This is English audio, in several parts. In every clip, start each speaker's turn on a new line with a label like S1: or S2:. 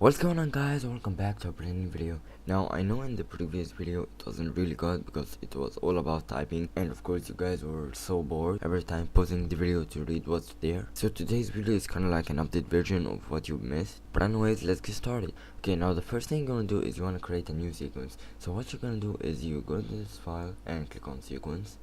S1: What's going on, guys? Welcome back to a brand new video. Now, I know in the previous video it wasn't really good because it was all about typing, and of course you guys were so bored every time pausing the video to read what's there. So today's video is kind of like an update version of what you missed. But anyways, let's get started. Okay, now the first thing you're gonna do is you want to create a new sequence. So what you're gonna do is you go to this file and click on sequence,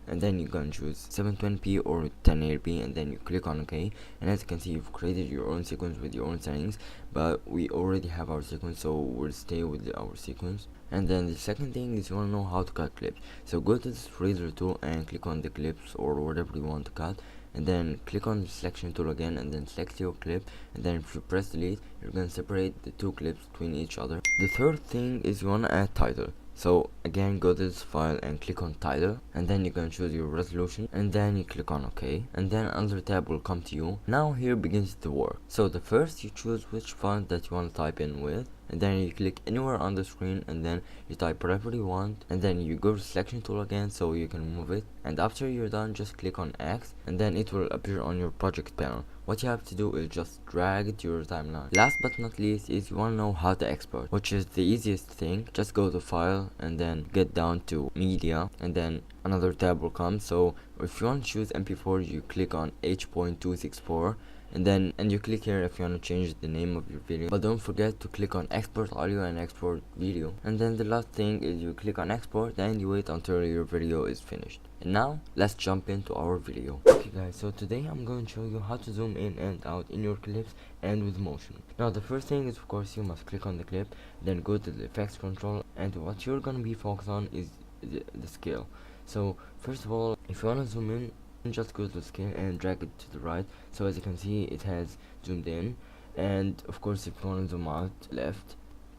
S1: and then you can choose 720p or 1080p, and then you click on OK. And as you can see, you've created your own sequence with your own settings, but we already have our sequence, so we'll stay with our sequence. And then the second thing is you want to know how to cut clips. So go to this razor tool and click on the clips or whatever you want to cut, and then click on the selection tool again, and then select your clip, and then if you press delete, you're going to separate the two clips between each other. The third thing is you want to add title. So again, go to this file and click on title, and then you can choose your resolution, and then you click on OK, and then another tab will come to you. Now here begins the work. So the first, you choose which font that you want to type in with, and then you click anywhere on the screen, and then you type whatever you want, and then you go to selection tool again so you can move it, and after you're done, just click on X, and then it will appear on your project panel. What you have to do is just drag it to your timeline. Last but not least is you want to know how to export, which is the easiest thing. Just go to file and then get down to media, and then another tab will come. So if you want to choose MP4, you click on H.264, and you click here if you want to change the name of your video, but don't forget to click on export audio and export video. And then the last thing is you click on export and you wait until your video is finished. And now let's jump into our video. Okay guys, so today I'm going to show you how to zoom in and out in your clips and with motion. Now the first thing is, of course, you must click on the clip, then go to the effects control, and what you're gonna be focused on is the scale. So first of all, if you want to zoom in, just go to the scale and drag it to the right. So as you can see, it has zoomed in. And of course, if you want to zoom out, left,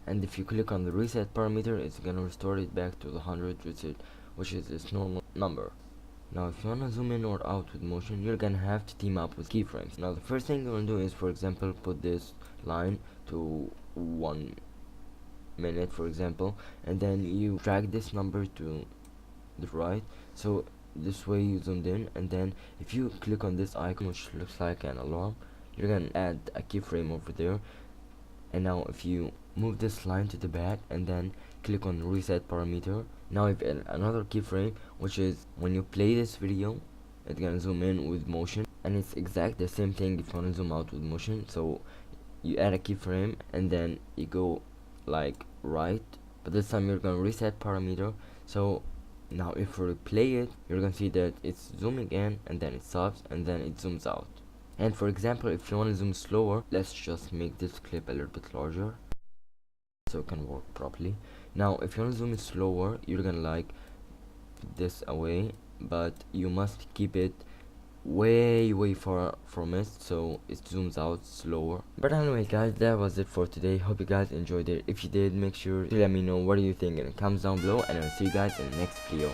S1: and if you click on the reset parameter, it's gonna restore it back to the 100, which is its normal number. Now if you wanna zoom in or out with motion, you're gonna have to team up with keyframes. Now the first thing you're gonna do is, for example, put this line to 1 minute, for example, and then you drag this number to the right, so this way you zoomed in. And then if you click on this icon, which looks like an alarm, you're gonna add a keyframe over there. And now if you move this line to the back and then click on reset parameter, now you've added another keyframe, which is when you play this video, it's gonna zoom in with motion, and it's exactly the same thing if you want to zoom out with motion. So you add a keyframe and then you go like right, but this time you're gonna reset parameter. So now if you replay it, you're gonna see that it's zooming in and then it stops and then it zooms out. And for example, if you want to zoom slower, let's just make this clip a little bit larger so it can work properly. Now if you want to zoom it slower, you're gonna like this away, but you must keep it way far from it so it zooms out slower. But anyway guys, that was it for today. Hope you guys enjoyed it. If you did, make sure to let me know what do you think in the comments down below, and I'll see you guys in the next video.